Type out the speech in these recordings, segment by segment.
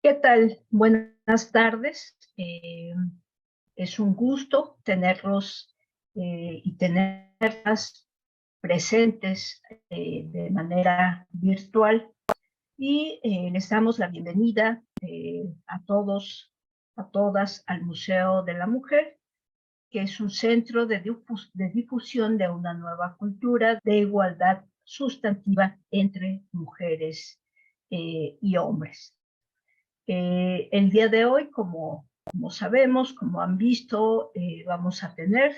¿Qué tal? Buenas tardes. Es un gusto tenerlos y tenerlas presentes de manera virtual y les damos la bienvenida a todos, a todas al Museo de la Mujer, que es un centro de difusión de una nueva cultura de igualdad sustantiva entre mujeres y hombres. El día de hoy, como sabemos, como han visto, vamos a tener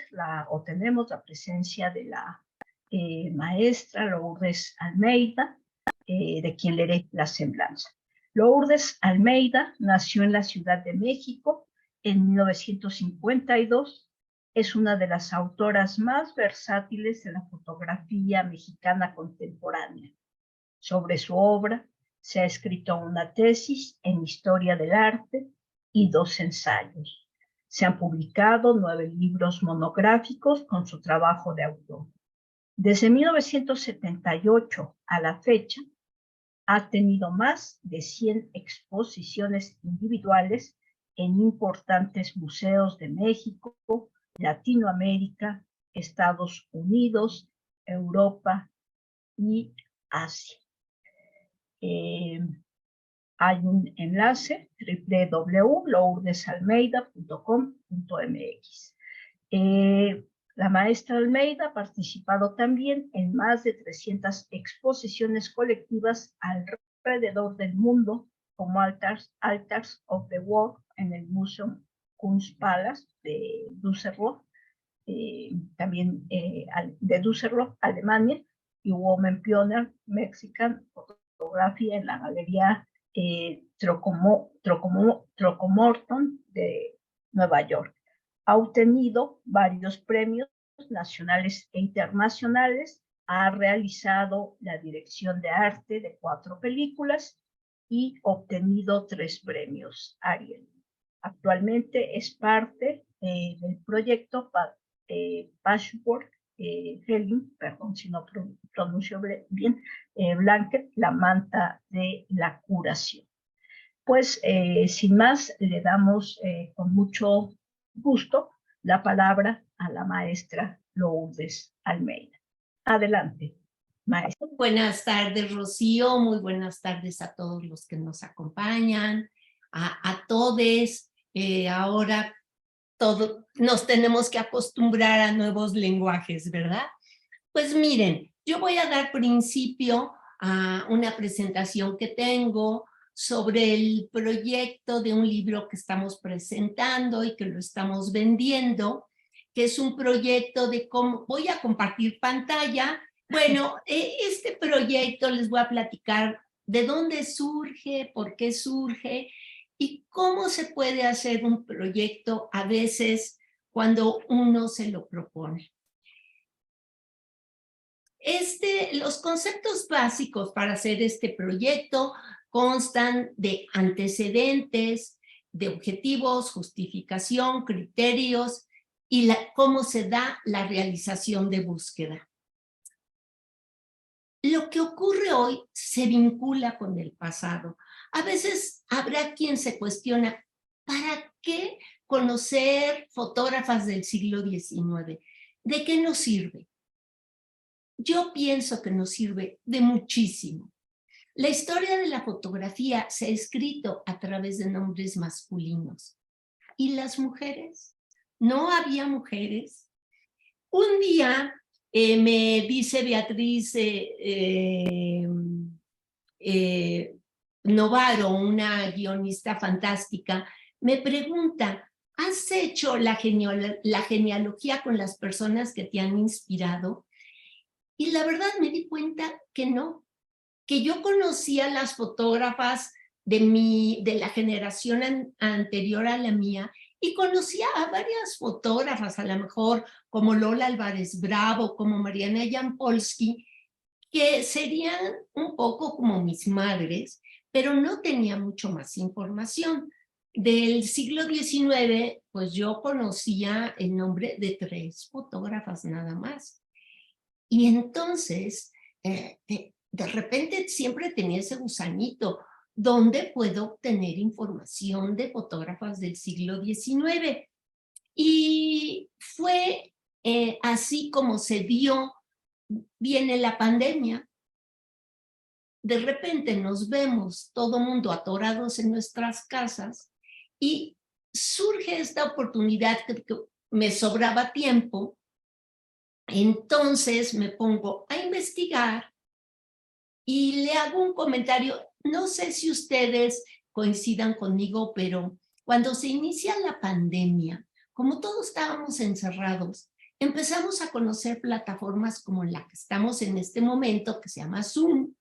tenemos la presencia de la maestra Lourdes Almeida, de quien leeré la semblanza. Lourdes Almeida nació en la Ciudad de México en 1952. Es una de las autoras más versátiles de la fotografía mexicana contemporánea. Sobre su obra se ha escrito una tesis en Historia del Arte y 2 ensayos. Se han publicado 9 libros monográficos con su trabajo de autor. Desde 1978 a la fecha, ha tenido más de 100 exposiciones individuales en importantes museos de México, Latinoamérica, Estados Unidos, Europa y Asia. Hay un enlace www.lourdesalmeida.com.mx. La maestra Almeida ha participado también en más de 300 exposiciones colectivas alrededor del mundo, como Altars of the World en el Museum Kunstpalast de Düsseldorf, también de Düsseldorf, Alemania, y Women Pioneer Mexican Fotografía en la Galería Throckmorton de Nueva York. Ha obtenido varios premios nacionales e internacionales, ha realizado la dirección de arte de 4 películas y obtenido 3 premios Ariel. Actualmente es parte del proyecto Patchwork Helling, perdón si no pronuncio bien, Blanket, la manta de la curación. Pues sin más, le damos con mucho gusto la palabra a la maestra Lourdes Almeida. Adelante, maestra. Buenas tardes, Rocío. Muy buenas tardes a todos los que nos acompañan, a todes. Ahora nos tenemos que acostumbrar a nuevos lenguajes, ¿verdad? Pues miren, yo voy a dar principio a una presentación que tengo sobre el proyecto de un libro que estamos presentando y que lo estamos vendiendo, que es un proyecto de cómo voy a compartir pantalla. Bueno, este proyecto les voy a platicar de dónde surge, por qué surge y cómo se puede hacer un proyecto a veces cuando uno se lo propone. Los conceptos básicos para hacer este proyecto constan de antecedentes, de objetivos, justificación, criterios y cómo se da la realización de búsqueda. Lo que ocurre hoy se vincula con el pasado. A veces habrá quien se cuestiona, ¿para qué conocer fotógrafas del siglo XIX? ¿De qué nos sirve? Yo pienso que nos sirve de muchísimo. La historia de la fotografía se ha escrito a través de nombres masculinos. ¿Y las mujeres? ¿No había mujeres? Un día me dice Beatriz Novaro, una guionista fantástica, me pregunta, ¿has hecho la genealogía con las personas que te han inspirado? Y la verdad me di cuenta que no, que yo conocía las fotógrafas de la generación anterior a la mía y conocía a varias fotógrafas, a lo mejor como Lola Álvarez Bravo, como Mariana Jampolsky, que serían un poco como mis madres, pero no tenía mucho más información. Del siglo XIX, pues yo conocía el nombre de 3 fotógrafas nada más. Y entonces, de repente siempre tenía ese gusanito. donde puedo obtener información de fotógrafas del siglo XIX. Y fue así como se dio, viene la pandemia. De repente nos vemos todo mundo atorados en nuestras casas y surge esta oportunidad que me sobraba tiempo. Entonces me pongo a investigar y le hago un comentario. No sé si ustedes coincidan conmigo, pero cuando se inicia la pandemia, como todos estábamos encerrados, empezamos a conocer plataformas como la que estamos en este momento, que se llama Zoom,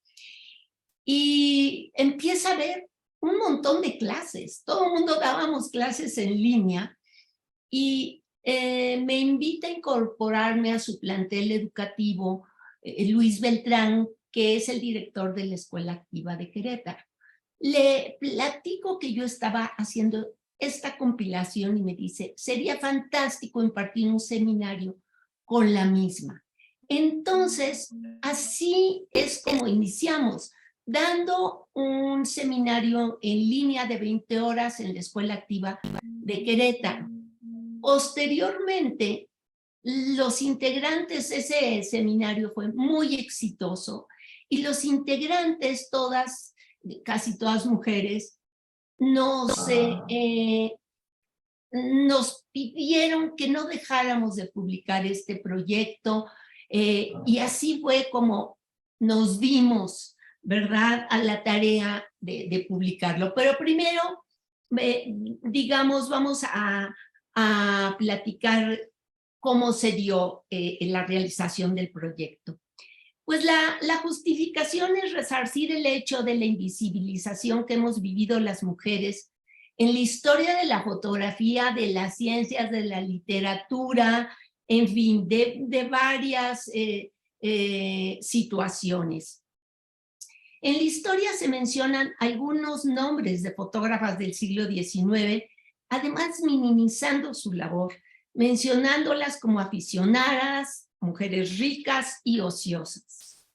y empieza a haber un montón de clases. Todo el mundo dábamos clases en línea y me invita a incorporarme a su plantel educativo Luis Beltrán, que es el director de la Escuela Activa de Querétaro. Le platico que yo estaba haciendo esta compilación y me dice, sería fantástico impartir un seminario con la misma. Entonces, así es como iniciamos, dando un seminario en línea de 20 horas en la Escuela Activa de Querétaro. Posteriormente, los integrantes, ese seminario fue muy exitoso y los integrantes, casi todas mujeres, nos pidieron que no dejáramos de publicar este proyecto y así fue como nos dimos, ¿verdad?, a la tarea de publicarlo. Pero primero, digamos, vamos a platicar cómo se dio la realización del proyecto. Pues la justificación es resarcir el hecho de la invisibilización que hemos vivido las mujeres en la historia de la fotografía, de las ciencias, de la literatura, en fin, de varias situaciones. En la historia se mencionan algunos nombres de fotógrafas del siglo XIX, además minimizando su labor, mencionándolas como aficionadas, mujeres ricas y ociosas.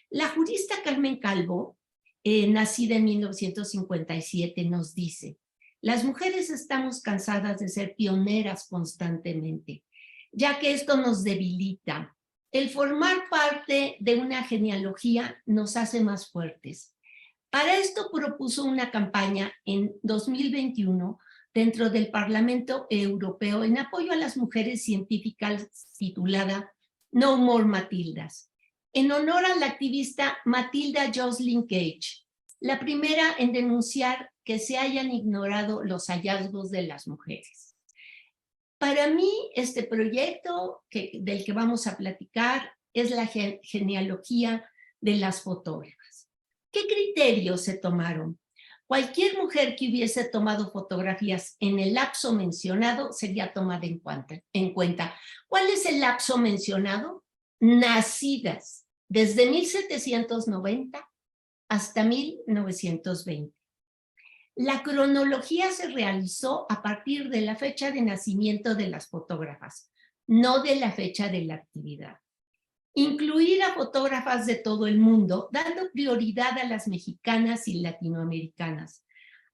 La jurista Carmen Calvo, nacida en 1957, nos dice, las mujeres estamos cansadas de ser pioneras constantemente, ya que esto nos debilita. El formar parte de una genealogía nos hace más fuertes. Para esto propuso una campaña en 2021 dentro del Parlamento Europeo en apoyo a las mujeres científicas titulada No More Matildas, en honor a la activista Matilda Jocelyn Gage, la primera en denunciar que se hayan ignorado los hallazgos de las mujeres. Para mí, este proyecto del que vamos a platicar es la genealogía de las fotógrafas. ¿Qué criterios se tomaron? Cualquier mujer que hubiese tomado fotografías en el lapso mencionado sería tomada en cuenta. ¿Cuál es el lapso mencionado? Nacidas desde 1790 hasta 1920. La cronología se realizó a partir de la fecha de nacimiento de las fotógrafas, no de la fecha de la actividad. Incluir a fotógrafas de todo el mundo, dando prioridad a las mexicanas y latinoamericanas,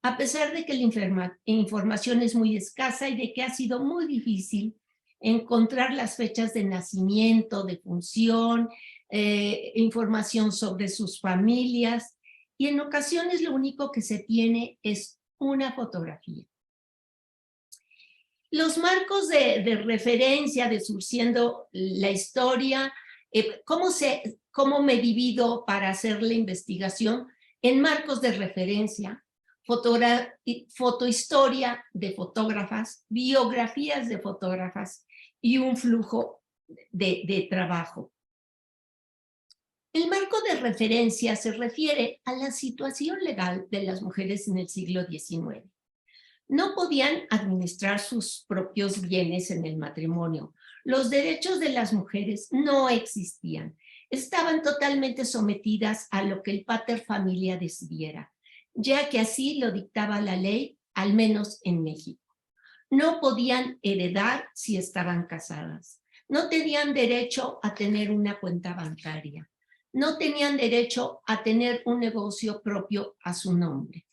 a pesar de que la información es muy escasa y de que ha sido muy difícil encontrar las fechas de nacimiento, de función, información sobre sus familias, y en ocasiones lo único que se tiene es una fotografía. Los marcos de referencia de Surciendo la Historia, ¿cómo me divido para hacer la investigación? En marcos de referencia, fotohistoria de fotógrafas, biografías de fotógrafas y un flujo de trabajo. El marco de referencia se refiere a la situación legal de las mujeres en el siglo XIX. No podían administrar sus propios bienes en el matrimonio. Los derechos de las mujeres no existían. Estaban totalmente sometidas a lo que el pater familia decidiera, ya que así lo dictaba la ley, al menos en México. No podían heredar si estaban casadas. No tenían derecho a tener una cuenta bancaria. no tenían derecho a tener un negocio propio a su nombre.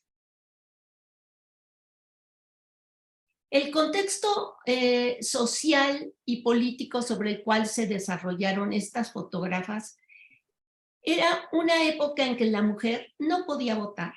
El contexto social y político sobre el cual se desarrollaron estas fotógrafas era una época en que la mujer no podía votar,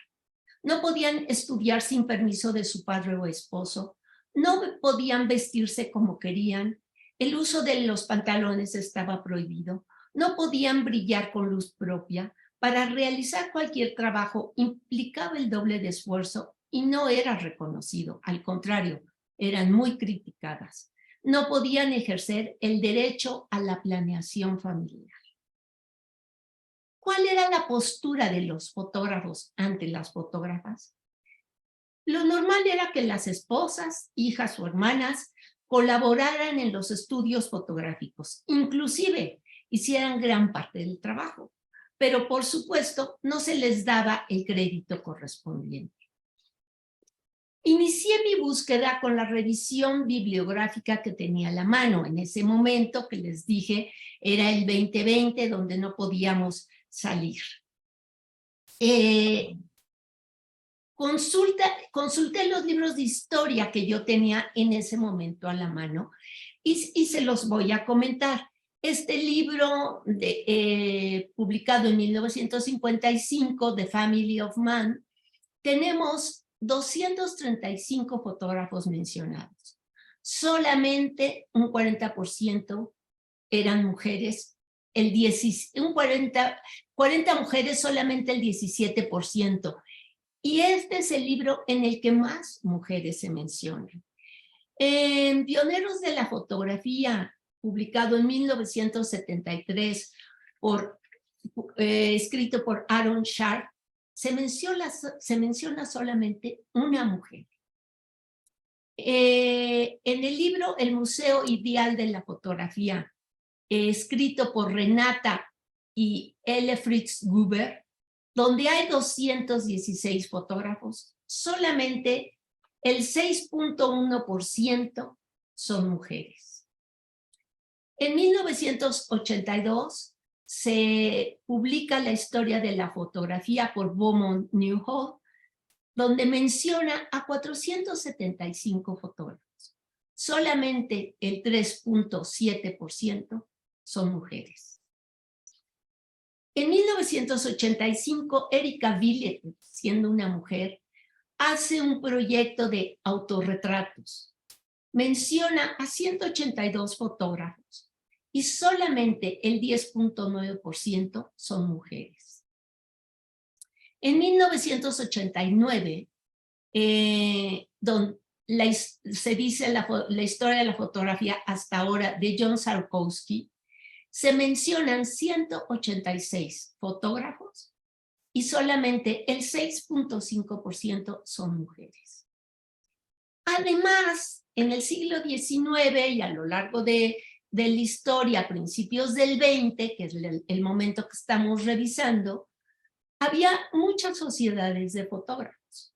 no podían estudiar sin permiso de su padre o esposo, no podían vestirse como querían, el uso de los pantalones estaba prohibido, no podían brillar con luz propia. Para realizar cualquier trabajo implicaba el doble de esfuerzo y no era reconocido, al contrario, eran muy criticadas. No podían ejercer el derecho a la planeación familiar. ¿Cuál era la postura de los fotógrafos ante las fotógrafas? Lo normal era que las esposas, hijas o hermanas colaboraran en los estudios fotográficos, inclusive hicieran gran parte del trabajo, pero por supuesto no se les daba el crédito correspondiente. Inicié mi búsqueda con la revisión bibliográfica que tenía a la mano. En ese momento que les dije, era el 2020, donde no podíamos salir. Consulté los libros de historia que yo tenía en ese momento a la mano y se los voy a comentar. Este libro publicado en 1955, The Family of Man, tenemos 235 fotógrafos mencionados. Solamente un 40% eran mujeres, 40 mujeres, solamente el 17%. Y este es el libro en el que más mujeres se mencionan. En Pioneros de la Fotografía, publicado en 1973, escrito por Aaron Sharp, se menciona solamente una mujer. En el libro El Museo Ideal de la Fotografía, escrito por Renata y L. Fritz Gruber, donde hay 216 fotógrafos, solamente el 6.1% son mujeres. En 1982 se publica La historia de la fotografía por Beaumont Newhall, donde menciona a 475 fotógrafos. Solamente el 3.7% son mujeres. En 1985, Erika Villett, siendo una mujer, hace un proyecto de autorretratos. Menciona a 182 fotógrafos y solamente el 10.9% son mujeres. En 1989, se dice la historia de la fotografía hasta ahora de John Sarkowski, se mencionan 186 fotógrafos y solamente el 6.5% son mujeres. Además, en el siglo XIX y a lo largo de la historia, a principios del XX, que es el momento que estamos revisando, había muchas sociedades de fotógrafos.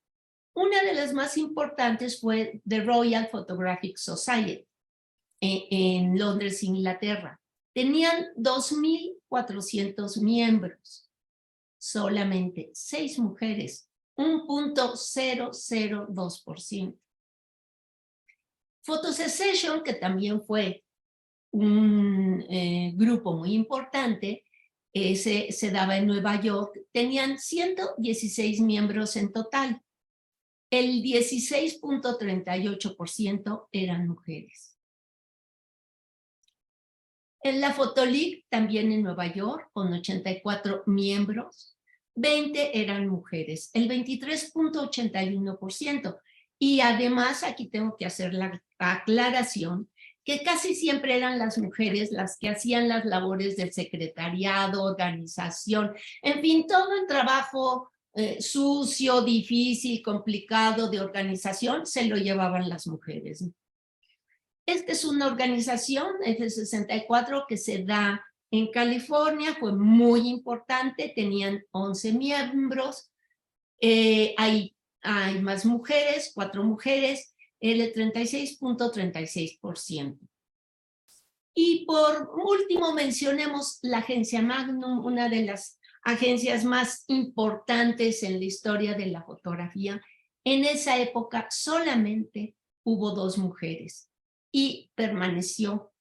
Una de las más importantes fue The Royal Photographic Society en Londres, Inglaterra. Tenían 2.400 miembros, solamente 6 mujeres, 1.002%. Photo Secession, que también fue un grupo muy importante, se daba en Nueva York, tenían 116 miembros en total. El 16.38% eran mujeres. En la Photo League, también en Nueva York, con 84 miembros, 20 eran mujeres, el 23.81%. Y además, aquí tengo que hacer la aclaración, que casi siempre eran las mujeres las que hacían las labores del secretariado, organización, en fin, todo el trabajo sucio, difícil, complicado de organización, se lo llevaban las mujeres. Esta es una organización, F64, que se da en California, fue muy importante, tenían 11 miembros, hay más mujeres, 4 mujeres, el 36.36%. Y por último mencionemos la agencia Magnum, una de las agencias más importantes en la historia de la fotografía. En esa época solamente hubo 2 mujeres y permaneció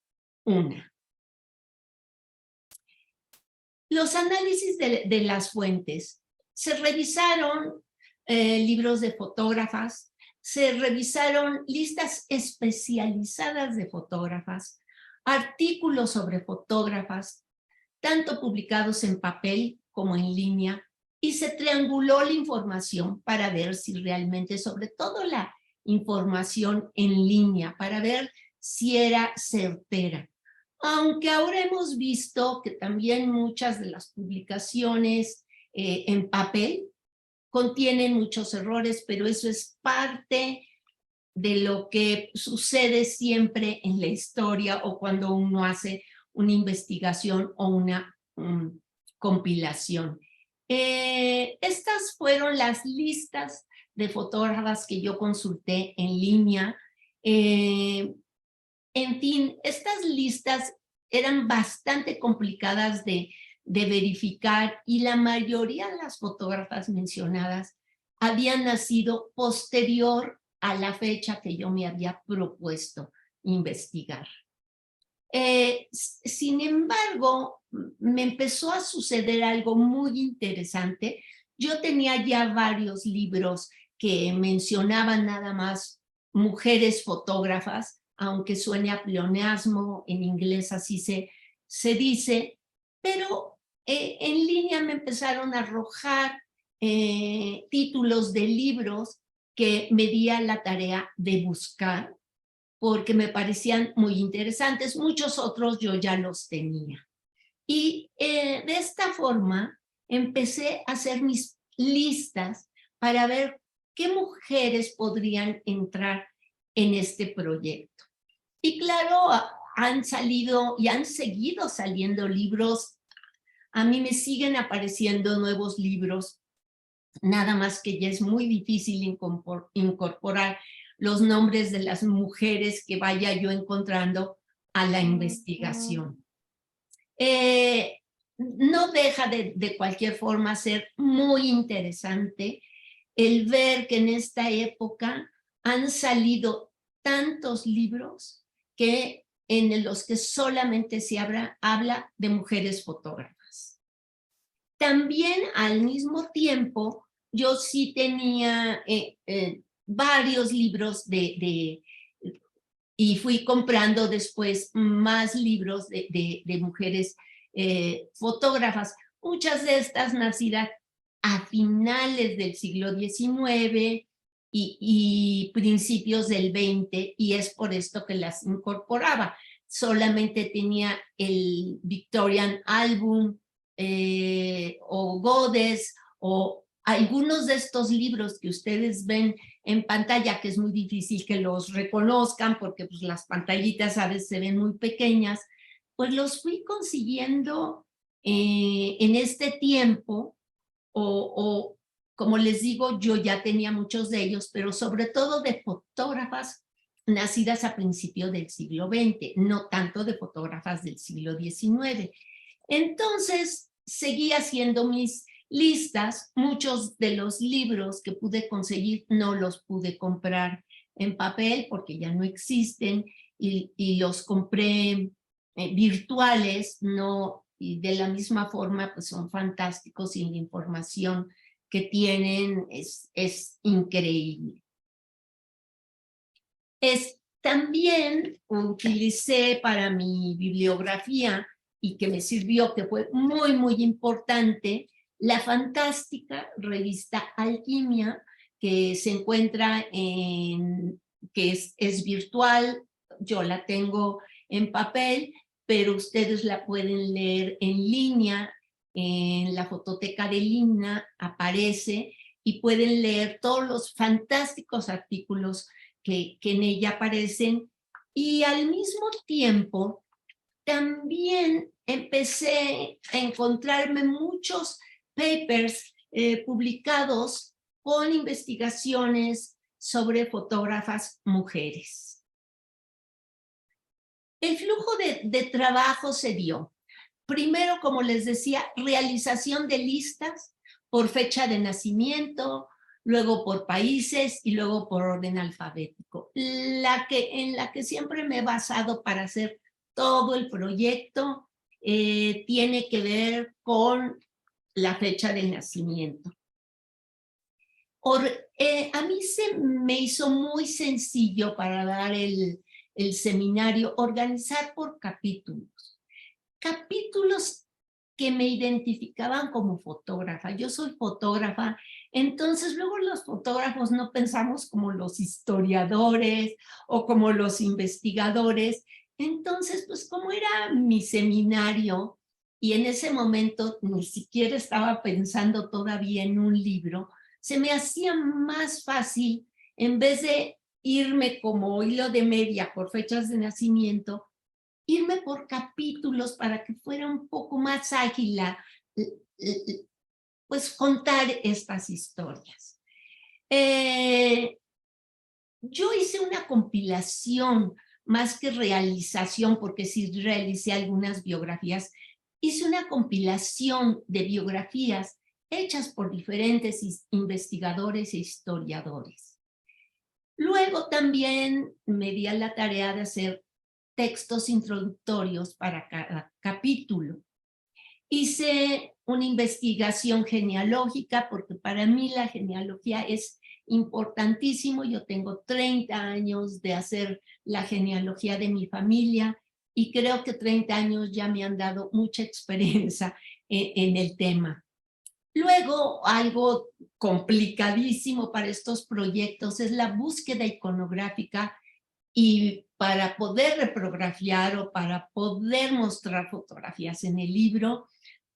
una. Los análisis de las fuentes. Se revisaron libros de fotógrafas, se revisaron listas especializadas de fotógrafas, artículos sobre fotógrafas, tanto publicados en papel como en línea, y se trianguló la información para ver si realmente, sobre todo la información en línea, para ver si era certera. Aunque ahora hemos visto que también muchas de las publicaciones en papel contienen muchos errores, pero eso es parte de lo que sucede siempre en la historia o cuando uno hace una investigación o una compilación. Estas fueron las listas de fotógrafas que yo consulté en línea. En fin, estas listas eran bastante complicadas de verificar y la mayoría de las fotógrafas mencionadas habían nacido posterior a la fecha que yo me había propuesto investigar. Sin embargo, me empezó a suceder algo muy interesante. Yo tenía ya varios libros que mencionaban nada más mujeres fotógrafas, aunque suene a pleonasmo, en inglés así se dice, pero en línea me empezaron a arrojar títulos de libros que me di a la tarea de buscar, porque me parecían muy interesantes. Muchos otros yo ya los tenía. Y de esta forma empecé a hacer mis listas para ver qué mujeres podrían entrar en este proyecto. Y claro, han salido y han seguido saliendo libros. A mí me siguen apareciendo nuevos libros, nada más que ya es muy difícil incorporar los nombres de las mujeres que vaya yo encontrando a la investigación. No deja de cualquier forma ser muy interesante el ver que en esta época han salido tantos libros que en los que solamente se habla de mujeres fotógrafas. También al mismo tiempo yo sí tenía varios libros y fui comprando después más libros de mujeres fotógrafas, muchas de estas nacidas a finales del siglo XIX y principios del XX, y es por esto que las incorporaba. Solamente tenía el Victorian Album o Goddess o algunos de estos libros que ustedes ven en pantalla, que es muy difícil que los reconozcan porque pues, las pantallitas a veces se ven muy pequeñas, pues los fui consiguiendo en este tiempo o como les digo, yo ya tenía muchos de ellos, pero sobre todo de fotógrafas nacidas a principios del siglo XX, no tanto de fotógrafas del siglo XIX. Entonces, seguí haciendo mis listas. Muchos de los libros que pude conseguir no los pude comprar en papel porque ya no existen y los compré virtuales, no, y de la misma forma pues son fantásticos y la información que tienen es increíble. También utilicé para mi bibliografía y que me sirvió, que fue muy, muy importante, la fantástica revista Alquimia, que se encuentra que es virtual. Yo la tengo en papel, pero ustedes la pueden leer en línea, en la fototeca de Lina aparece, y pueden leer todos los fantásticos artículos que en ella aparecen. Y al mismo tiempo también empecé a encontrarme muchos papers publicados con investigaciones sobre fotógrafas mujeres. El flujo de trabajo se dio. Primero, como les decía, realización de listas por fecha de nacimiento, luego por países y luego por orden alfabético. En la que siempre me he basado para hacer todo el proyecto tiene que ver con la fecha de nacimiento. A mí se me hizo muy sencillo para dar el seminario organizar por capítulos. Capítulos que me identificaban como fotógrafa. Yo soy fotógrafa, entonces luego los fotógrafos no pensamos como los historiadores o como los investigadores. Entonces, pues como era mi seminario y en ese momento ni siquiera estaba pensando todavía en un libro, se me hacía más fácil, en vez de irme como hilo de media por fechas de nacimiento, irme por capítulos para que fuera un poco más ágil pues contar estas historias. Yo hice una compilación más que realización, porque sí realicé algunas biografías, hice una compilación de biografías hechas por diferentes investigadores e historiadores. Luego también me di a la tarea de hacer textos introductorios para cada capítulo. Hice una investigación genealógica porque para mí la genealogía es importantísimo. Yo tengo 30 años de hacer la genealogía de mi familia y creo que 30 años ya me han dado mucha experiencia en el tema. Luego, algo complicadísimo para estos proyectos es la búsqueda iconográfica, y para poder reprografiar o para poder mostrar fotografías en el libro,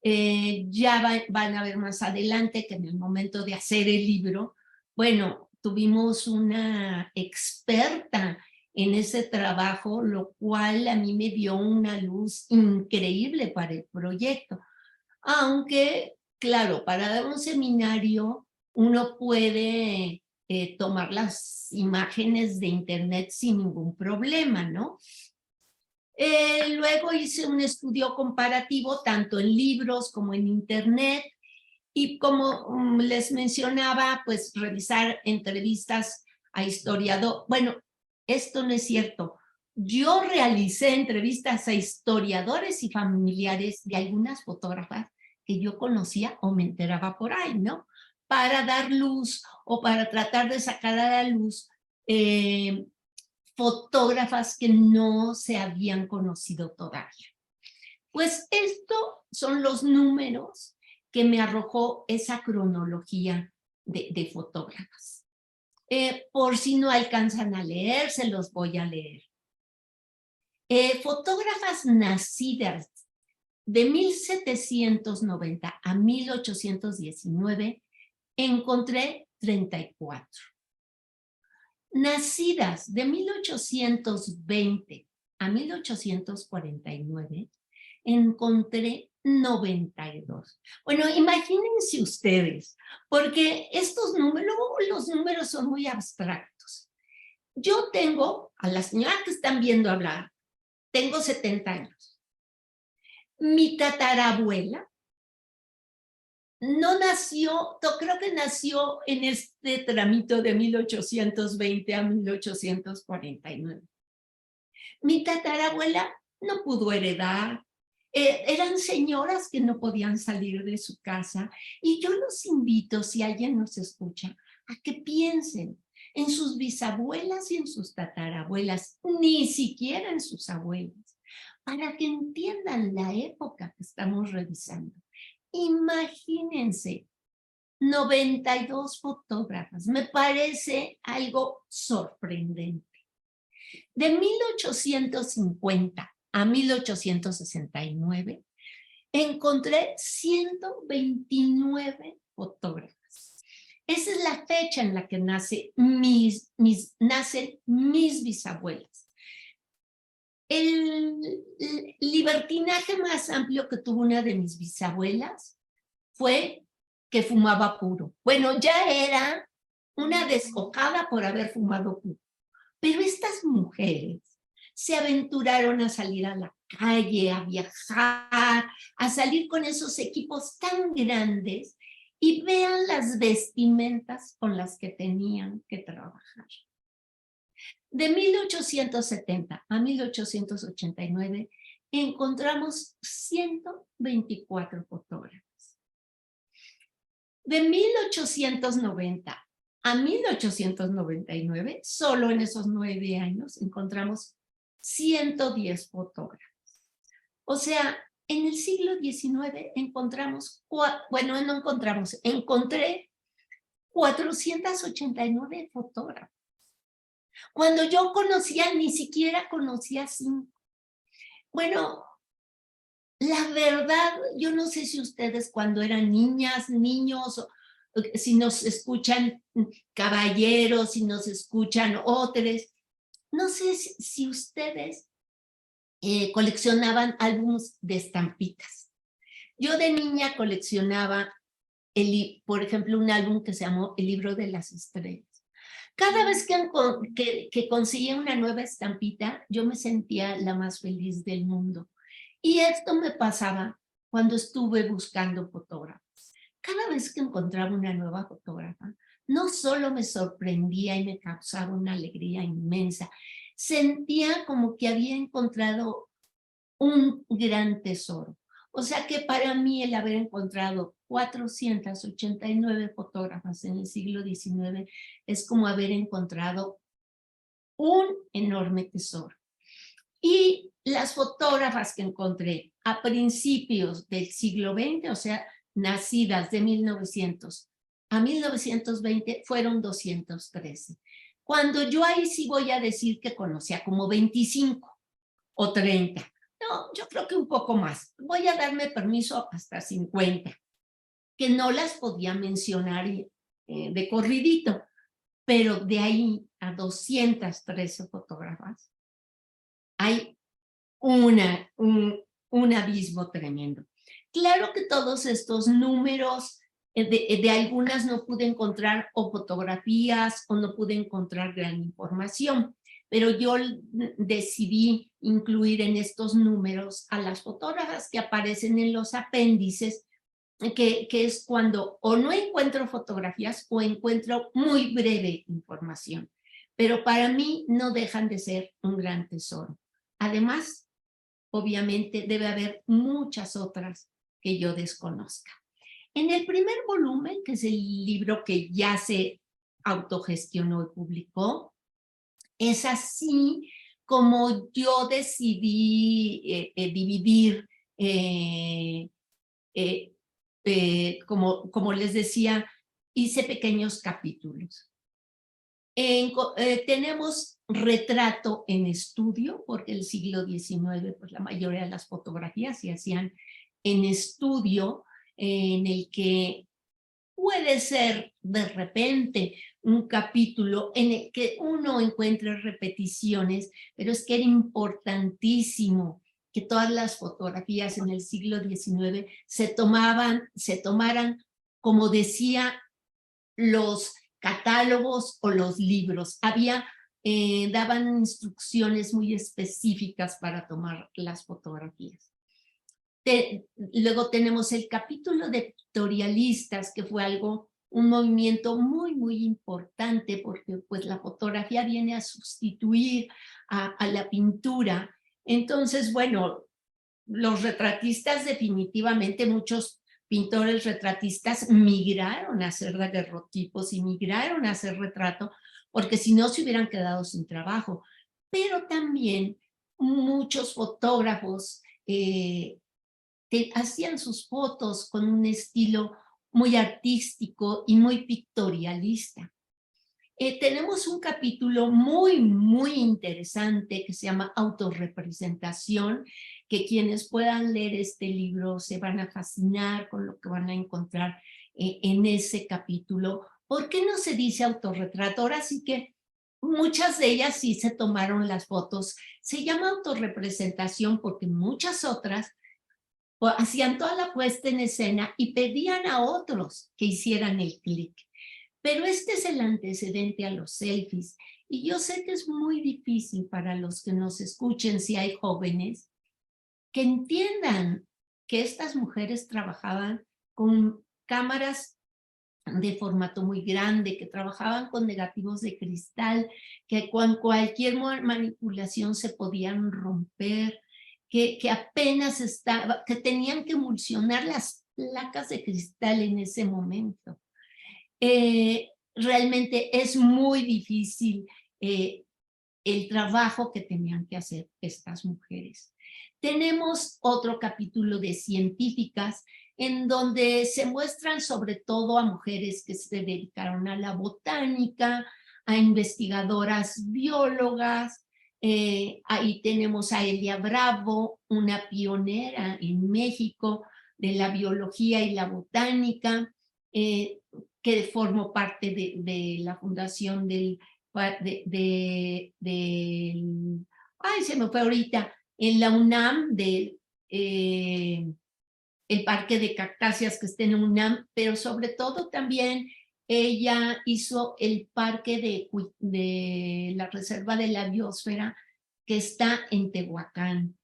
ya van a ver más adelante que en el momento de hacer el libro, bueno, tuvimos una experta en ese trabajo, lo cual a mí me dio una luz increíble para el proyecto. Aunque, claro, para dar un seminario uno puede tomar las imágenes de internet sin ningún problema, ¿no? Luego hice un estudio comparativo tanto en libros como en internet y como les mencionaba, pues revisar entrevistas a historiadores. Bueno, esto no es cierto. Yo realicé entrevistas a historiadores y familiares de algunas fotógrafas que yo conocía o me enteraba por ahí, ¿no? Para dar luz o para tratar de sacar a la luz fotógrafas que no se habían conocido todavía. Pues estos son los números que me arrojó esa cronología de fotógrafas. Por si no alcanzan a leer, se los voy a leer. Fotógrafas nacidas de 1790 a 1819, encontré 34. Nacidas de 1820 a 1849, encontré 92. Bueno, imagínense ustedes, porque estos números, los números son muy abstractos. Yo tengo, a la señora que están viendo hablar, tengo 70 años. Mi tatarabuela no nació, creo que nació en este tramito de 1820 a 1849. Mi tatarabuela no pudo heredar, eran señoras que no podían salir de su casa, y yo los invito, si alguien nos escucha, a que piensen en sus bisabuelas y en sus tatarabuelas, ni siquiera en sus abuelas, para que entiendan la época que estamos revisando. Imagínense, 92 fotógrafas, me parece algo sorprendente. De 1850 a 1869, encontré 129 fotógrafas. Esa es la fecha en la que nacen mis bisabuelas. El libertinaje más amplio que tuvo una de mis bisabuelas fue que fumaba puro. Bueno, ya era una descocada por haber fumado puro. Pero estas mujeres se aventuraron a salir a la calle, a viajar, a salir con esos equipos tan grandes, y vean las vestimentas con las que tenían que trabajar. De 1870 a 1889 encontramos 124 fotógrafos. De 1890 a 1899, solo en esos 9 años, encontramos 110 fotógrafos. O sea, en el siglo XIX encontré 489 fotógrafos. Cuando yo ni siquiera conocía 5. Bueno, la verdad, yo no sé si ustedes cuando eran niñas, niños, si nos escuchan caballeros, si nos escuchan otros, no sé si ustedes coleccionaban álbumes de estampitas. Yo de niña coleccionaba, por ejemplo, un álbum que se llamó El Libro de las Estrellas. Cada vez que conseguía una nueva estampita, yo me sentía la más feliz del mundo. Y esto me pasaba cuando estuve buscando fotógrafos. Cada vez que encontraba una nueva fotógrafa, no solo me sorprendía y me causaba una alegría inmensa, sentía como que había encontrado un gran tesoro. O sea que para mí el haber encontrado 489 fotógrafas en el siglo XIX es como haber encontrado un enorme tesoro. Y las fotógrafas que encontré a principios del siglo XX, o sea, nacidas de 1900 a 1920, fueron 213. Cuando yo ahí sí voy a decir que conocía como 25 o 30. No, yo creo que un poco más. Voy a darme permiso hasta 50, que no las podía mencionar de corridito, pero de ahí a 213 fotógrafas hay un abismo tremendo. Claro que todos estos números, de algunas no pude encontrar o fotografías o no pude encontrar gran información, pero yo decidí incluir en estos números a las fotógrafas que aparecen en los apéndices, que es cuando o no encuentro fotografías o encuentro muy breve información. Pero para mí no dejan de ser un gran tesoro. Además, obviamente debe haber muchas otras que yo desconozca. En el primer volumen, que es el libro que ya se autogestionó y publicó, es así como yo decidí dividir, como les decía, hice pequeños capítulos. Tenemos retrato en estudio, porque el siglo XIX, pues la mayoría de las fotografías se hacían en estudio, en el que puede ser de repente un capítulo en el que uno encuentre repeticiones, pero es que era importantísimo que todas las fotografías en el siglo XIX se tomaran, como decía, los catálogos o los libros. Daban instrucciones muy específicas para tomar las fotografías. Luego tenemos el capítulo de pictorialistas, que fue un movimiento muy, muy importante, porque pues la fotografía viene a sustituir a la pintura. Entonces, bueno, los retratistas definitivamente, muchos pintores retratistas migraron a hacer daguerrotipos y migraron a hacer retrato, porque si no se hubieran quedado sin trabajo. Pero también muchos fotógrafos hacían sus fotos con un estilo muy artístico y muy pictorialista. Tenemos un capítulo muy, muy interesante que se llama Autorrepresentación, que quienes puedan leer este libro se van a fascinar con lo que van a encontrar en ese capítulo. ¿Por qué no se dice autorretrato? Ahora sí que muchas de ellas sí se tomaron las fotos. Se llama autorrepresentación porque muchas otras hacían toda la puesta en escena y pedían a otros que hicieran el clic. Pero este es el antecedente a los selfies. Y yo sé que es muy difícil para los que nos escuchen, si hay jóvenes, que entiendan que estas mujeres trabajaban con cámaras de formato muy grande, que trabajaban con negativos de cristal, que con cualquier manipulación se podían romper, que apenas estaba, que tenían que emulsionar las placas de cristal en ese momento. Realmente es muy difícil el trabajo que tenían que hacer estas mujeres. Tenemos otro capítulo de científicas en donde se muestran sobre todo a mujeres que se dedicaron a la botánica, a investigadoras biólogas. Ahí tenemos a Elia Bravo, una pionera en México de la biología y la botánica, que formó parte de la fundación del ay, se me fue ahorita, en la UNAM, el parque de cactáceas que está en UNAM, pero sobre todo también ella hizo el parque de la Reserva de la Biosfera que está en Tehuacán.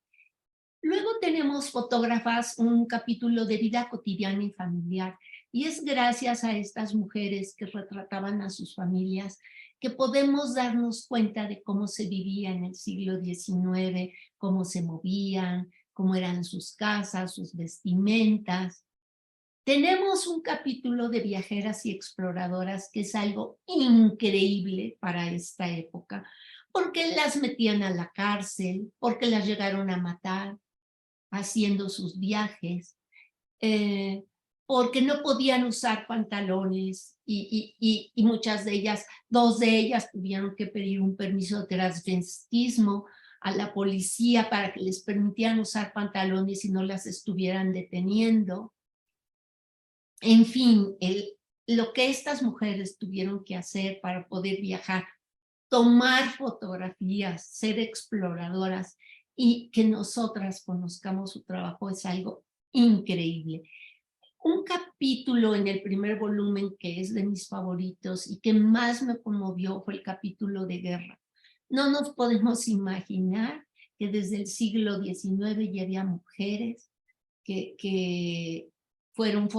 Luego tenemos fotógrafas, un capítulo de vida cotidiana y familiar, y es gracias a estas mujeres que retrataban a sus familias que podemos darnos cuenta de cómo se vivía en el siglo XIX, cómo se movían, cómo eran sus casas, sus vestimentas. Tenemos un capítulo de viajeras y exploradoras que es algo increíble para esta época, porque las metían a la cárcel, porque las llegaron a matar haciendo sus viajes, porque no podían usar pantalones y muchas de ellas, 2 de ellas tuvieron que pedir un permiso de transvestismo a la policía para que les permitieran usar pantalones y no las estuvieran deteniendo. En fin, lo que estas mujeres tuvieron que hacer para poder viajar, tomar fotografías, ser exploradoras y que nosotras conozcamos su trabajo es algo increíble. Un capítulo en el primer volumen que es de mis favoritos y que más me conmovió fue el capítulo de guerra. No nos podemos imaginar que desde el siglo XIX ya había mujeres que fueron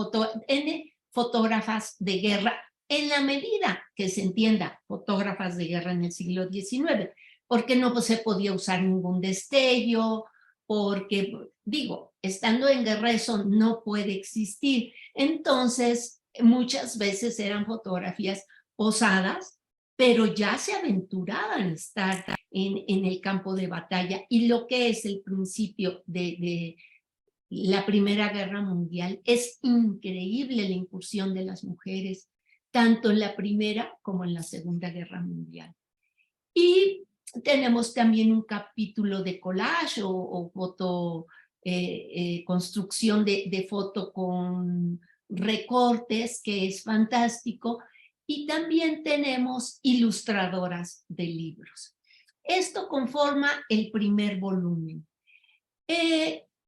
fotógrafas de guerra, en la medida que se entienda fotógrafas de guerra en el siglo XIX, porque no se podía usar ningún destello, porque, digo, estando en guerra eso no puede existir. Entonces, muchas veces eran fotografías posadas, pero ya se aventuraban a estar en el campo de batalla. Y lo que es el principio de la Primera Guerra Mundial, es increíble la incursión de las mujeres, tanto en la Primera como en la Segunda Guerra Mundial. Y tenemos también un capítulo de collage o foto, construcción de foto con recortes, que es fantástico. Y también tenemos ilustradoras de libros. Esto conforma el primer volumen.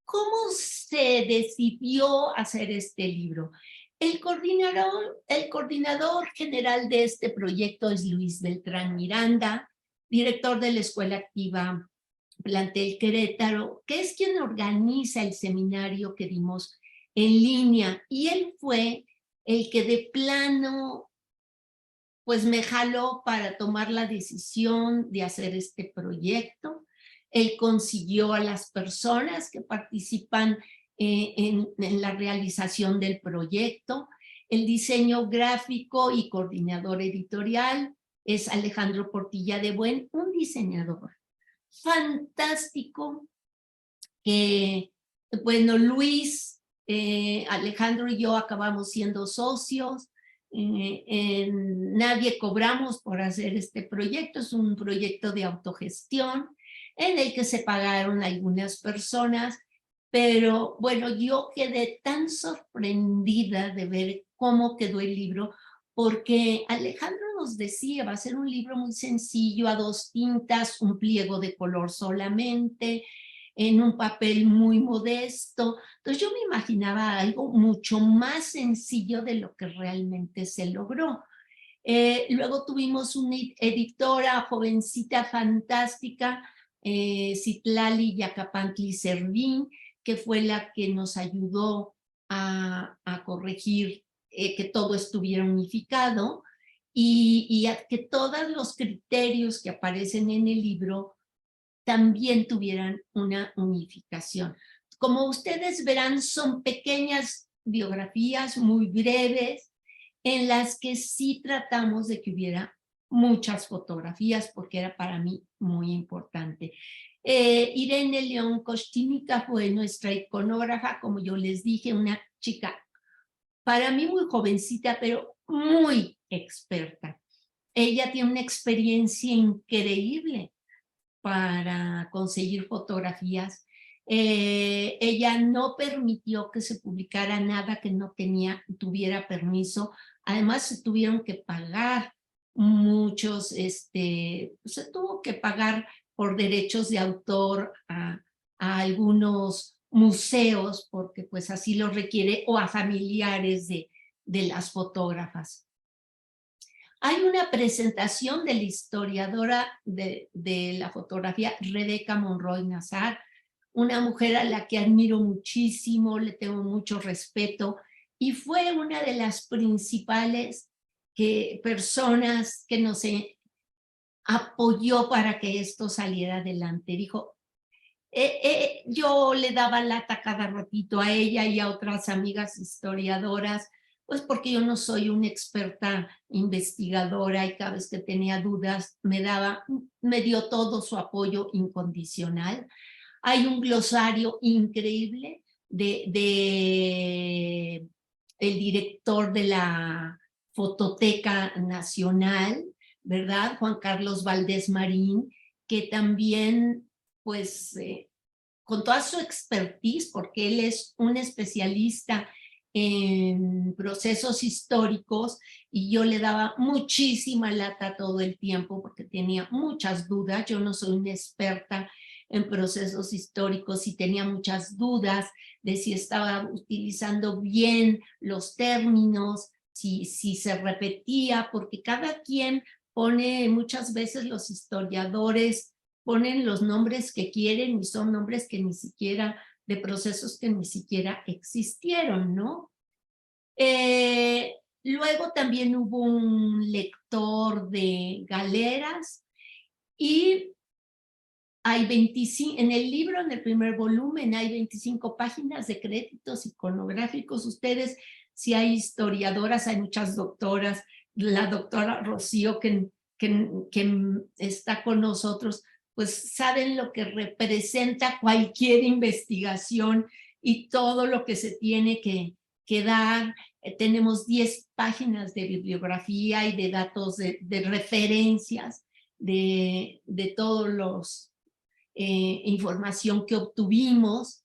¿Cómo se decidió hacer este libro? El coordinador general de este proyecto es Luis Beltrán Miranda, director de la Escuela Activa Plantel Querétaro, que es quien organiza el seminario que dimos en línea, y él fue el que de plano pues me jaló para tomar la decisión de hacer este proyecto. Él consiguió a las personas que participan en la realización del proyecto. El diseño gráfico y coordinador editorial es Alejandro Portilla de Buen, un diseñador fantástico que, bueno, Luis, Alejandro y yo acabamos siendo socios. Nadie cobramos por hacer este proyecto, es un proyecto de autogestión en el que se pagaron algunas personas, pero bueno, yo quedé tan sorprendida de ver cómo quedó el libro, porque Alejandro nos decía, va a ser un libro muy sencillo, a 2 tintas, un pliego de color solamente, en un papel muy modesto. Entonces yo me imaginaba algo mucho más sencillo de lo que realmente se logró. Luego tuvimos una editora jovencita fantástica, Citlali Yacapantli Servín, que fue la que nos ayudó a corregir que todo estuviera unificado y a que todos los criterios que aparecen en el libro también tuvieran una unificación. Como ustedes verán, son pequeñas biografías muy breves en las que sí tratamos de que hubiera muchas fotografías porque era para mí muy importante. Irene León Kościnica fue nuestra iconógrafa, como yo les dije, una chica para mí muy jovencita, pero muy experta. Ella tiene una experiencia increíble para conseguir fotografías. Ella no permitió que se publicara nada que no tuviera permiso. Además, se tuvieron que pagar muchos, se tuvo que pagar por derechos de autor a algunos museos, porque pues así lo requiere, o a familiares de las fotógrafas. Hay una presentación de la historiadora de la fotografía, Rebeca Monroy Nazar, una mujer a la que admiro muchísimo, le tengo mucho respeto, y fue una de las principales personas que nos apoyó para que esto saliera adelante. Dijo, yo le daba lata cada ratito a ella y a otras amigas historiadoras, pues porque yo no soy una experta investigadora y cada vez que tenía dudas me dio todo su apoyo incondicional. Hay un glosario increíble de el director de la Fototeca Nacional, ¿verdad? Juan Carlos Valdés Marín, que también, pues, con toda su expertise, porque él es un especialista en procesos históricos y yo le daba muchísima lata todo el tiempo porque tenía muchas dudas. Yo no soy una experta en procesos históricos y tenía muchas dudas de si estaba utilizando bien los términos, si se repetía, porque cada quien pone, muchas veces los historiadores ponen los nombres que quieren y son nombres que ni siquiera, de procesos que ni siquiera existieron, ¿no? Luego también hubo un lector de galeras y hay 25, en el libro, en el primer volumen, hay 25 páginas de créditos iconográficos. Ustedes, si hay historiadoras, hay muchas doctoras, la doctora Rocío que está con nosotros, pues saben lo que representa cualquier investigación y todo lo que se tiene que dar. Tenemos 10 páginas de bibliografía y de datos, de referencias de todos los información que obtuvimos.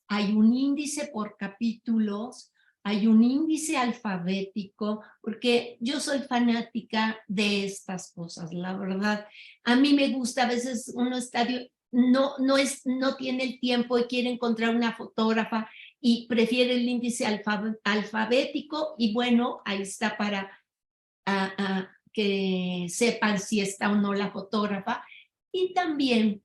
Hay un índice por capítulos, hay un índice alfabético, porque yo soy fanática de estas cosas, la verdad. A mí me gusta, a veces uno está, no tiene el tiempo y quiere encontrar una fotógrafa y prefiere el índice alfabético y bueno, ahí está para que sepan si está o no la fotógrafa. Y también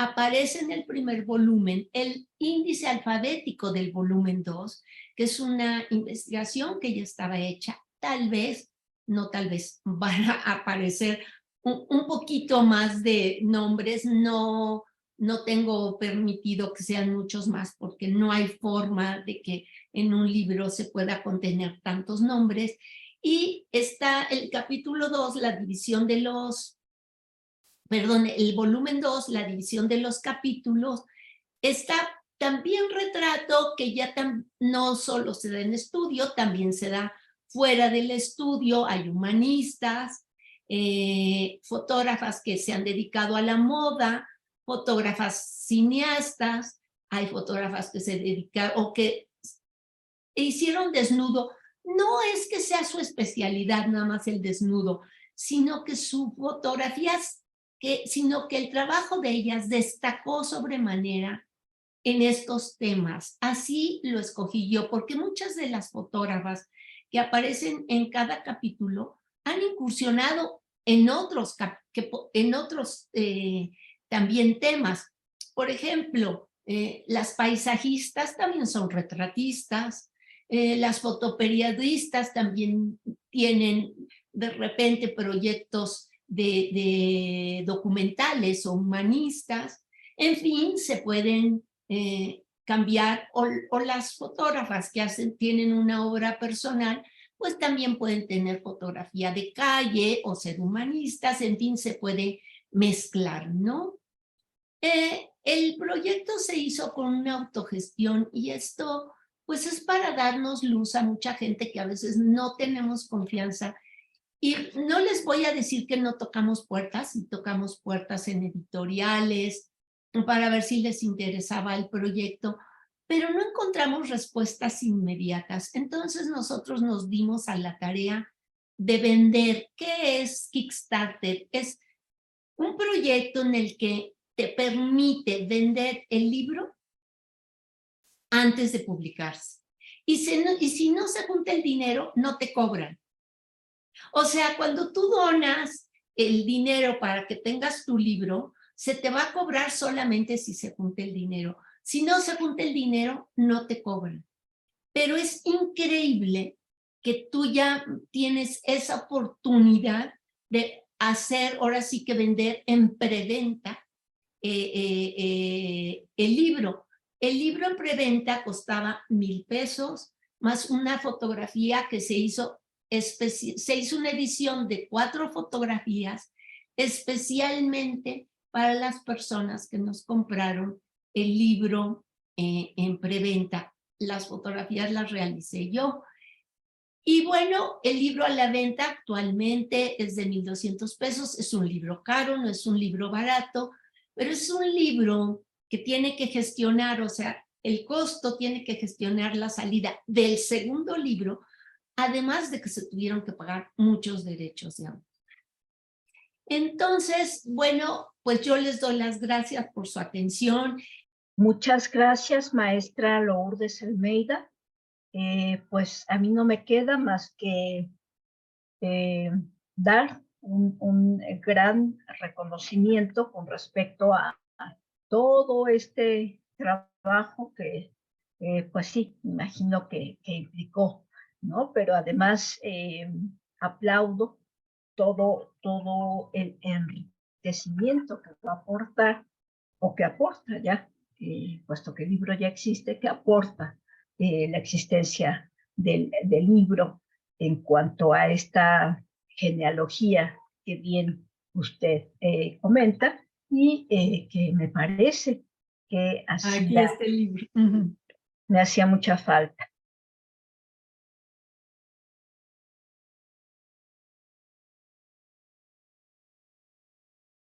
aparece en el primer volumen el índice alfabético del volumen 2, que es una investigación que ya estaba hecha. Tal vez, no tal vez, van a aparecer un poquito más de nombres. No tengo permitido que sean muchos más porque no hay forma de que en un libro se pueda contener tantos nombres. Y está el capítulo 2, la división de el volumen 2, la división de los capítulos. Está también retrato que ya no solo se da en estudio, también se da fuera del estudio. Hay humanistas, fotógrafas que se han dedicado a la moda, fotógrafas cineastas, hay fotógrafas que se dedican o que hicieron desnudo. No es que sea su especialidad nada más el desnudo, sino que su fotografías, sino que el trabajo de ellas destacó sobremanera en estos temas. Así lo escogí yo, porque muchas de las fotógrafas que aparecen en cada capítulo han incursionado en otros, también temas. Por ejemplo, las paisajistas también son retratistas, las fotoperiodistas también tienen de repente proyectos de documentales o humanistas. En fin, se pueden cambiar, o las fotógrafas que tienen una obra personal, pues también pueden tener fotografía de calle o ser humanistas, en fin, se puede mezclar, ¿no? El proyecto se hizo con una autogestión y esto pues es para darnos luz a mucha gente que a veces no tenemos confianza. Y no les voy a decir que no tocamos puertas, y tocamos puertas en editoriales para ver si les interesaba el proyecto, pero no encontramos respuestas inmediatas. Entonces nosotros nos dimos a la tarea de vender. ¿Qué es Kickstarter? Es un proyecto en el que te permite vender el libro antes de publicarse. Y si no se junta el dinero, no te cobran. O sea, cuando tú donas el dinero para que tengas tu libro, se te va a cobrar solamente si se junta el dinero. Si no se junta el dinero, no te cobran. Pero es increíble que tú ya tienes esa oportunidad de hacer, ahora sí que vender en preventa el libro. El libro en preventa costaba 1,000 pesos, más una fotografía que se hizo una edición de 4 fotografías especialmente para las personas que nos compraron el libro en preventa. Las fotografías las realicé yo. Y bueno, el libro a la venta actualmente es de 1,200 pesos. Es un libro caro, no es un libro barato, pero es un libro que tiene que gestionar, o sea, el costo tiene que gestionar la salida del segundo libro, además de que se tuvieron que pagar muchos derechos de autor. Entonces, bueno, pues yo les doy las gracias por su atención. Muchas gracias, maestra Lourdes Almeida. Pues a mí no me queda más que dar un gran reconocimiento con respecto a todo este trabajo que, pues sí, imagino que implicó, ¿no? Pero además aplaudo todo el enriquecimiento que va a aportar, o que aporta ya, puesto que el libro ya existe, que aporta la existencia del libro en cuanto a esta genealogía que bien usted comenta, y que me parece que Aquí está el libro. me hacía mucha falta.